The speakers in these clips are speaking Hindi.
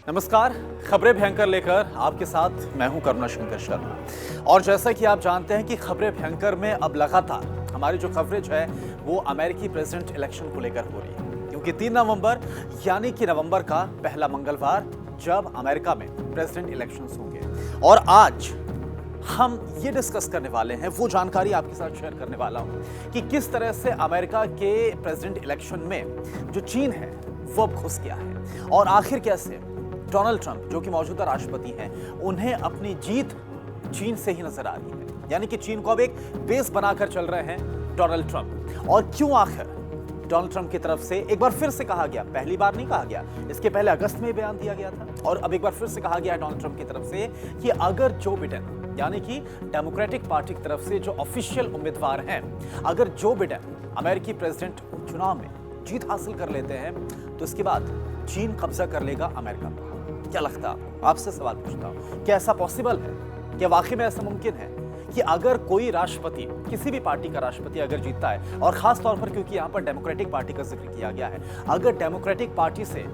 नमस्कार। खबरें भयंकर लेकर आपके साथ मैं हूं करुणा शंकर शर्मा। और जैसा कि आप जानते हैं कि खबरें भयंकर में अब लगातार हमारी जो कवरेज है वो अमेरिकी प्रेसिडेंट इलेक्शन को लेकर हो रही है, क्योंकि 3 नवंबर यानी कि नवंबर का पहला मंगलवार जब अमेरिका में प्रेसिडेंट इलेक्शंस होंगे। और आज हम ये डिस्कस करने वाले हैं, वो जानकारी आपके साथ शेयर करने वाला हूं कि किस तरह से अमेरिका के प्रेसिडेंट इलेक्शन में जो चीन है वो अब घुस गया है और आखिर कैसे डोनाल्ड ट्रंप जो कि मौजूदा राष्ट्रपति हैं उन्हें अपनी जीत चीन से ही नजर आ रही है, यानी कि चीन को अब एक बेस बनाकर चल रहे हैं डोनाल्ड ट्रंप। और क्यों आखिर डोनाल्ड ट्रंप की तरफ से एक बार फिर से कहा गया, पहली बार नहीं कहा गया, इसके पहले अगस्त में बयान दिया गया था और अब एक बार फिर से कहा गया है डोनाल्ड ट्रंप की तरफ से कि अगर जो बिडेन यानी कि डेमोक्रेटिक पार्टी की तरफ से जो ऑफिशियल उम्मीदवार हैं, अगर जो बिडेन अमेरिकी प्रेसिडेंट चुनाव में जीत हासिल कर लेते हैं तो इसके बाद चीन कब्जा कर लेगा अमेरिका पर। क्या लगता है? आपसे सवाल पूछता हूं, क्या ऐसा पॉसिबल है? क्या वाकई में ऐसा मुमकिन है कि अगर कोई राष्ट्रपति, किसी भी पार्टी का राष्ट्रपति अगर जीतता है, और खास तौर पर क्योंकि यहां पर डेमोक्रेटिक पार्टी का जिक्र किया गया है, अगर डेमोक्रेटिक पार्टी से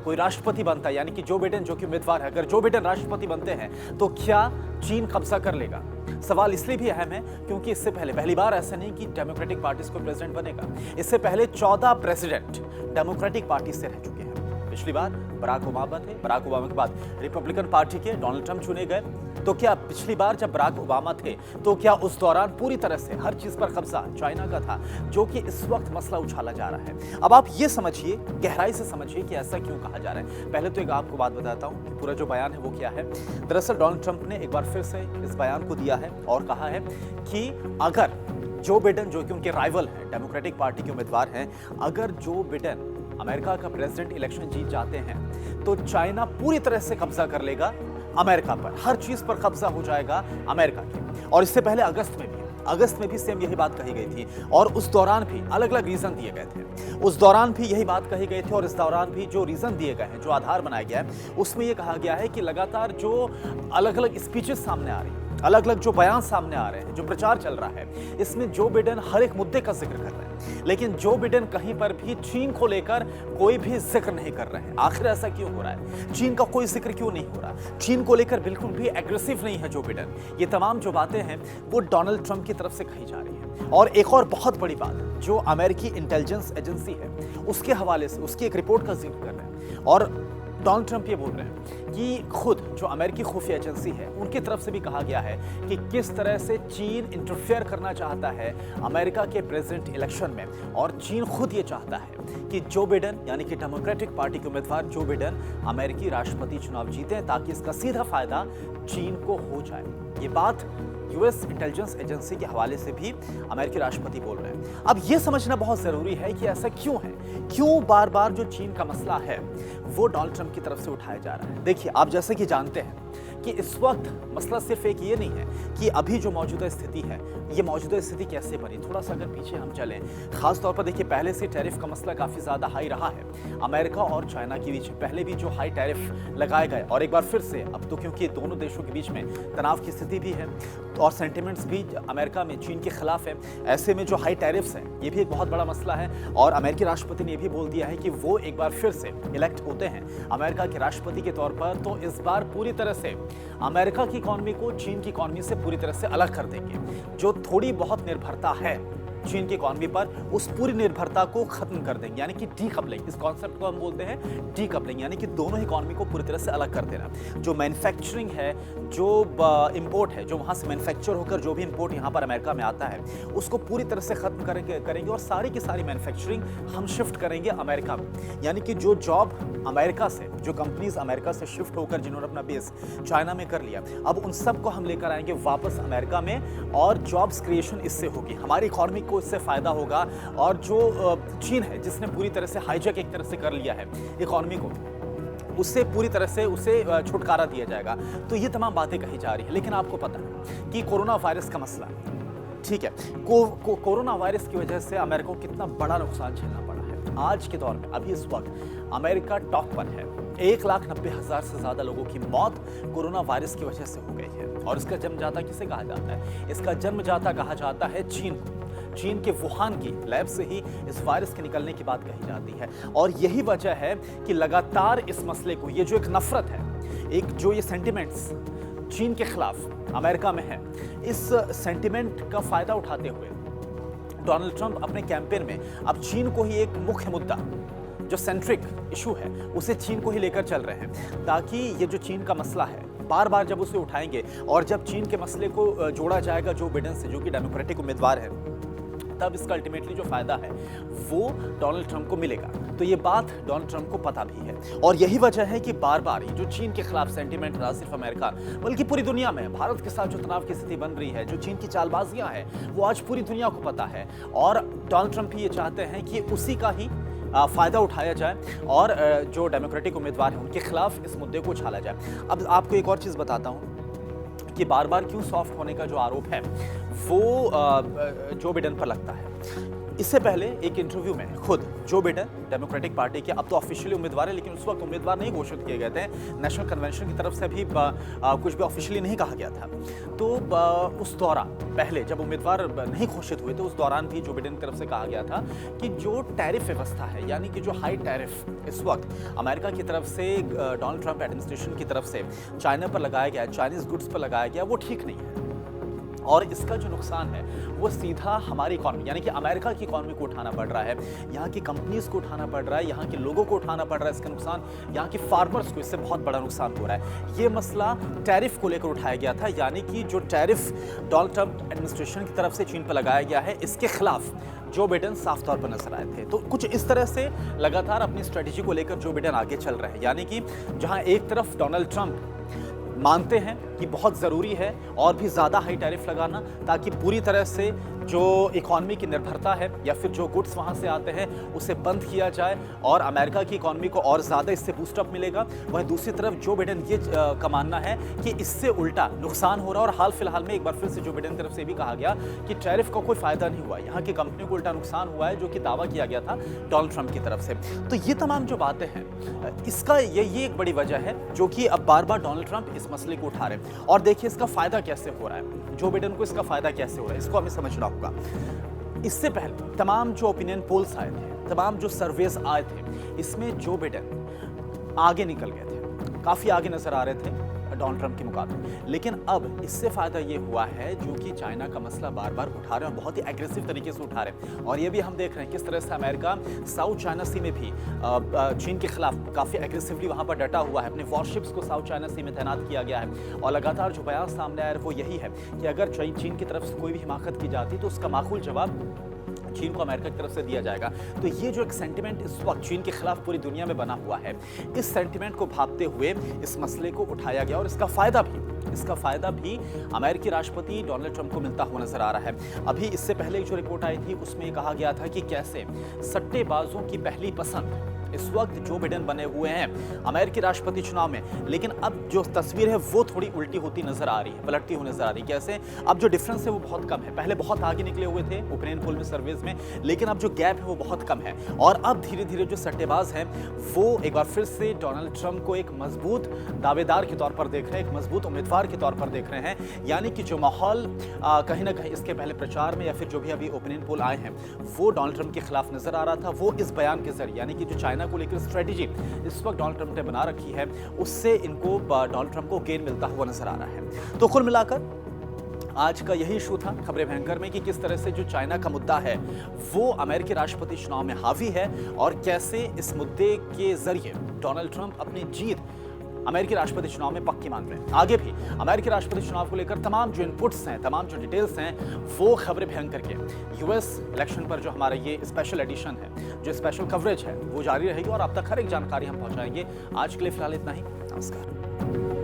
कोई राष्ट्रपति बनता है यानी कि जो बिडेन जो कि उम्मीदवार है, अगर जो बिडेन राष्ट्रपति बनते हैं तो क्या चीन कब्जा कर लेगा? सवाल इसलिए भी अहम है क्योंकि इससे पहले पहली बार ऐसा नहीं कि डेमोक्रेटिक पार्टी से कोई प्रेसिडेंट बनेगा। इससे पहले 14 प्रेसिडेंट डेमोक्रेटिक पार्टी से रह चुके हैं। पिछली बार बराक ओबामा थे, बराक ओबामा के बाद रिपब्लिकन पार्टी के डोनाल्ड ट्रंप चुने गए। तो क्या पिछली बार जब बराक ओबामा थे तो क्या उस दौरान पूरी तरह से हर चीज पर कब्जा चाइना का था, जो कि इस वक्त मसला उछाला जा रहा है? अब आप ये समझिए, गहराई से समझिए कि ऐसा क्यों कहा जा रहा है। पहले तो एक आपको बात बताता हूं कि पूरा जो बयान है वो क्या है। दरअसल डोनाल्ड ट्रंप ने एक बार फिर से इस बयान को दिया है और कहा है कि अगर जो बिडेन जो कि उनके राइवल हैं, डेमोक्रेटिक पार्टी के उम्मीदवार हैं, अगर जो बिडेन अमेरिका का प्रेसिडेंट इलेक्शन जीत जाते हैं तो चाइना पूरी तरह से कब्जा कर लेगा अमेरिका पर, हर चीज पर कब्जा हो जाएगा अमेरिका के। और इससे पहले अगस्त में भी सेम यही बात कही गई थी और उस दौरान भी अलग अलग रीजन दिए गए थे। उस दौरान भी यही बात कही गई थी और इस दौरान भी जो रीजन दिए गए हैं, जो आधार बनाया गया है, उसमें यह कहा गया है कि लगातार जो अलग अलग स्पीचेस सामने आ रही हैं, अलग अलग जो बयान सामने आ रहे हैं, जो प्रचार चल रहा है, इसमें जो बिडेन हर एक मुद्दे का जिक्र कर रहे हैं, लेकिन जो बिडेन कहीं पर भी चीन को लेकर कोई भी जिक्र नहीं कर रहे हैं। आखिर ऐसा क्यों हो रहा है? चीन का कोई जिक्र क्यों नहीं हो रहा? चीन को लेकर बिल्कुल भी एग्रेसिव नहीं है जो बिडेन। ये तमाम जो बातें हैं वो डोनाल्ड ट्रंप की तरफ से कही जा रही है। और एक और बहुत बड़ी बात जो अमेरिकी इंटेलिजेंस एजेंसी है उसके हवाले से उसकी एक रिपोर्ट का जिक्र कर रहे हैं और डोनाल्ड ट्रंप ये बोल रहे हैं कि खुद जो अमेरिकी खुफिया एजेंसी है उनकी तरफ से भी कहा गया है कि किस तरह से चीन इंटरफेयर करना चाहता है अमेरिका के प्रेसिडेंट इलेक्शन में। और चीन खुद ये चाहता है कि जो बिडेन यानी कि डेमोक्रेटिक पार्टी के उम्मीदवार जो बिडेन अमेरिकी राष्ट्रपति चुनाव जीते ताकि इसका सीधा फायदा चीन को हो जाए। ये बात यूएस इंटेलिजेंस एजेंसी के हवाले से भी अमेरिकी राष्ट्रपति बोल रहे हैं। अब यह समझना बहुत जरूरी है कि ऐसा क्यों है, क्यों बार बार जो चीन का मसला है वो डोनाल्ड ट्रंप की तरफ से उठाया जा रहा है। देखिए, आप जैसे कि जानते हैं कि इस वक्त मसला सिर्फ एक ये नहीं है कि अभी जो मौजूदा स्थिति है, ये मौजूदा स्थिति कैसे बनी। थोड़ा सा अगर पीछे हम चलें, खास तौर पर देखिए पहले से टैरिफ का मसला काफी ज्यादा हाई रहा है अमेरिका और चाइना के बीच। पहले भी जो हाई टैरिफ लगाए गए और एक बार फिर से अब तो क्योंकि दोनों देशों के बीच में तनाव की स्थिति भी है और सेंटिमेंट्स भी अमेरिका में चीन के खिलाफ है, ऐसे में जो हाई टैरिफ्स हैं ये भी एक बहुत बड़ा मसला है। और अमेरिकी राष्ट्रपति ने यह भी बोल दिया है कि वो एक बार फिर से इलेक्ट होते हैं अमेरिका के राष्ट्रपति के तौर पर तो इस बार पूरी तरह से अमेरिका की इकॉनमी को चीन की इकॉनमी से पूरी तरह से अलग कर देंगे। जो थोड़ी बहुत निर्भरता है चीन की इकॉनमी पर, उस पूरी निर्भरता को खत्म कर देंगे, यानी कि डीकपलिंग। इस कॉन्सेप्ट को हम बोलते हैं डीकपलिंग, यानी कि दोनों इकॉनमी को पूरी तरह से अलग कर देना। जो मैन्युफैक्चरिंग है, जो इंपोर्ट है, जो वहां से मैन्युफैक्चर होकर जो भी इंपोर्ट यहां पर अमेरिका में आता है उसको पूरी तरह से खत्म करेंगे और सारी की सारी मैन्युफैक्चरिंग हम शिफ्ट करेंगे अमेरिका में। यानी कि जो जॉब अमेरिका से, जो कंपनीज अमेरिका से शिफ्ट होकर जिन्होंने अपना बेस चाइना में कर लिया, अब उन सबको हम लेकर आएंगे वापस अमेरिका में और जॉब्स क्रिएशन इससे होगी, हमारी इकॉनमी को इससे फायदा होगा। और जो चीन है जिसने पूरी तरह से हाईजैक एक तरह से कर लिया है इकॉनमी को, उससे पूरी तरह से उसे छुटकारा दिया जाएगा। तो ये तमाम बातें कही जा रही है। लेकिन आपको पता है कि कोरोना वायरस का मसला, ठीक है, कोरोना वायरस की वजह से अमेरिका को कितना बड़ा नुकसान झेलना पड़ा है। आज के दौर में अभी इस वक्त अमेरिका टॉप पर है। 1,90,000 से ज्यादा लोगों की मौत कोरोना वायरस की वजह से हो गई है। और इसका जन्मदाता किसे कहा जाता है? इसका जन्मदाता कहा जाता है चीन को। चीन के वुहान की लैब से ही इस वायरस के निकलने की बात कही जाती है। और यही वजह है कि लगातार इस मसले को, ये जो एक नफरत है, एक जो ये सेंटिमेंट्स चीन के खिलाफ अमेरिका में है, इस सेंटिमेंट का फायदा उठाते हुए डोनाल्ड ट्रंप अपने कैंपेन में अब चीन को ही एक मुख्य मुद्दा, जो सेंट्रिक इशू है, उसे चीन को ही लेकर चल रहे हैं, ताकि ये जो चीन का मसला है बार बार जब उसे उठाएंगे और जब चीन के मसले को जोड़ा जाएगा जो बिडेन से, जो कि डेमोक्रेटिक उम्मीदवार है, तब इसका अल्टीमेटली जो फायदा है वो डोनाल्ड ट्रंप को मिलेगा। तो ये बात डोनाल्ड ट्रंप को पता भी है और यही वजह है कि बार बार जो चीन के खिलाफ सेंटीमेंट ना सिर्फ अमेरिका बल्कि पूरी दुनिया में भारत के साथ जो तनाव की स्थिति बन रही है, जो चीन की चालबाजियां हैं, वो आज पूरी दुनिया को पता है और डोनाल्ड ट्रंप भी ये चाहते हैं कि उसी का ही फायदा उठाया जाए और जो डेमोक्रेटिक उम्मीदवार हैं उनके खिलाफ इस मुद्दे को उछाला जाए। अब आपको एक और चीज़ बताता हूँ कि बार बार क्यों सॉफ्ट होने का जो आरोप है वो जो बिडेन पर लगता है। इससे पहले एक इंटरव्यू में खुद जो बिडेन डेमोक्रेटिक पार्टी के अब तो ऑफिशियली उम्मीदवार है, लेकिन उस वक्त उम्मीदवार नहीं घोषित किए गए थे, नेशनल कन्वेंशन की तरफ से भी कुछ भी ऑफिशियली नहीं कहा गया था। तो उस दौरान पहले जब उम्मीदवार नहीं घोषित हुए तो उस दौरान भी जो बिडेन की तरफ से कहा गया था कि जो टैरिफ व्यवस्था है, यानी कि जो हाई टैरिफ इस वक्त अमेरिका की तरफ से डोनाल्ड ट्रंप एडमिनिस्ट्रेशन की तरफ से चाइना पर लगाया गया, चाइनीज गुड्स पर लगाया गया, वो ठीक नहीं है और इसका जो नुकसान है वो सीधा हमारी इकॉनमी यानी कि अमेरिका की इकॉनमी को उठाना पड़ रहा है, यहाँ की कंपनीज को उठाना पड़ रहा है, यहाँ के लोगों को उठाना पड़ रहा है। इसका नुकसान यहाँ के फार्मर्स को, इससे बहुत बड़ा नुकसान हो रहा है। ये मसला टैरिफ को लेकर उठाया गया था, यानी कि जो टैरिफ डोनाल्ड ट्रंप एडमिनिस्ट्रेशन की तरफ से चीन पर लगाया गया है, इसके खिलाफ जो बिडेन साफ तौर पर नजर आए थे। तो कुछ इस तरह से लगातार अपनी स्ट्रेटेजी को लेकर जो बिडेन आगे चल रहे हैं, यानी कि जहां एक तरफ डोनाल्ड ट्रंप मानते हैं कि बहुत ज़रूरी है और भी ज़्यादा हाई टैरिफ लगाना ताकि पूरी तरह से जो इकॉनमी की निर्भरता है या फिर जो गुड्स वहाँ से आते हैं उसे बंद किया जाए और अमेरिका की इकॉनमी को और ज़्यादा इससे बूस्टअप मिलेगा। वहीं दूसरी तरफ जो बिडेन ये का मानना है कि इससे उल्टा नुकसान हो रहा है और हाल फिलहाल में एक बार फिर से जो बिडेन की तरफ से भी कहा गया कि टैरिफ का कोई फ़ायदा नहीं हुआ, यहाँ की कंपनी को उल्टा नुकसान हुआ है, जो कि दावा किया गया था डोनाल्ड ट्रंप की तरफ से। तो ये तमाम जो बातें हैं, इसका ये एक बड़ी वजह है जो कि अब बार बार डोनाल्ड ट्रंप इस मसले को उठा रहे हैं। और देखिए इसका फ़ायदा कैसे हो रहा है, जो बिडेन को इसका फ़ायदा कैसे हो रहा है, इसको हमें समझना होगा। इससे पहले तमाम जो ओपिनियन पोल्स आए थे, तमाम जो सर्वेस आए थे, इसमें जो बिडेन आगे निकल गए थे, काफ़ी आगे नजर आ रहे थे डोनाल्ड ट्रंप के मुकाबले। लेकिन अब इससे फ़ायदा ये हुआ है जो कि चाइना का मसला बार बार उठा रहे हैं, बहुत ही एग्रेसिव तरीके से उठा रहे हैं। और ये भी हम देख रहे हैं किस तरह से अमेरिका साउथ चाइना सी में भी चीन के खिलाफ काफ़ी एग्रेसिवली वहाँ पर डटा हुआ है, अपने वॉरशिप्स को साउथ चाइना सी में तैनात किया गया है। और लगातार जो बयान सामने आया है वो यही है कि अगर चीन की तरफ से कोई भी हिमाकत की जाती तो उसका माकूल जवाब चीन को अमेरिका की तरफ से दिया जाएगा। तो ये जो एक सेंटिमेंट इस वक्त चीन के खिलाफ पूरी दुनिया में बना हुआ है, इस सेंटिमेंट को भांपते हुए इस मसले को उठाया गया और इसका फायदा भी अमेरिकी राष्ट्रपति डोनाल्ड ट्रंप को मिलता हुआ नजर आ रहा है। अभी इससे पहले जो रिपोर्ट आई थी उसमें कहा गया था कि कैसे सट्टेबाजों की पहली पसंद इस वक्त जो बिडेन बने हुए हैं अमेरिकी राष्ट्रपति चुनाव में। लेकिन अब जो तस्वीर है वो थोड़ी उल्टी होती नजर आ रही है, पलटती हुई नजर आ रही है। कैसे? अब जो डिफरेंस है वो बहुत कम है। पहले बहुत आगे निकले हुए थे ओपिनियन पोल में, सर्वेज में, लेकिन अब जो गैप है वो बहुत कम है। और अब धीरे धीरे जो सट्टेबाज हैं वो एक बार फिर से डोनाल्ड ट्रंप को एक मजबूत दावेदार के तौर पर देख रहे हैं, एक मजबूत उम्मीदवार के तौर पर देख रहे हैं। यानी कि जो माहौल कहीं ना कहीं इसके पहले प्रचार में या फिर जो भी अभी ओपिनियन पोल आए हैं वो डोनाल्ड ट्रंप के खिलाफ नजर आ रहा था, वो इस बयान के जरिए, यानी कि जो चाइना को लेकर स्ट्रेटेजी इस वक्त डोनाल्ड ट्रंप ने बना रखी है, उससे इनको डोनाल्ड ट्रंप को गेन मिलता हुआ नजर आ रहा है। तो कुल मिलाकर आज का यही इशू था खबरें भयंकर में कि किस तरह से जो चाइना का मुद्दा है वो अमेरिकी राष्ट्रपति चुनाव में हावी है और कैसे इस मुद्दे के जरिए डोनाल्ड ट्रंप अपनी जीत अमेरिकी राष्ट्रपति चुनाव में पक्की मान रहे हैं। आगे भी अमेरिकी राष्ट्रपति चुनाव को लेकर तमाम जो इनपुट्स हैं, तमाम जो डिटेल्स हैं, वो खबरें भयंकर के यूएस इलेक्शन पर जो हमारा ये स्पेशल एडिशन है, जो स्पेशल कवरेज है, वो जारी रहेगी और आप तक हर एक जानकारी हम पहुंचाएंगे। आज के लिए फिलहाल इतना ही। नमस्कार।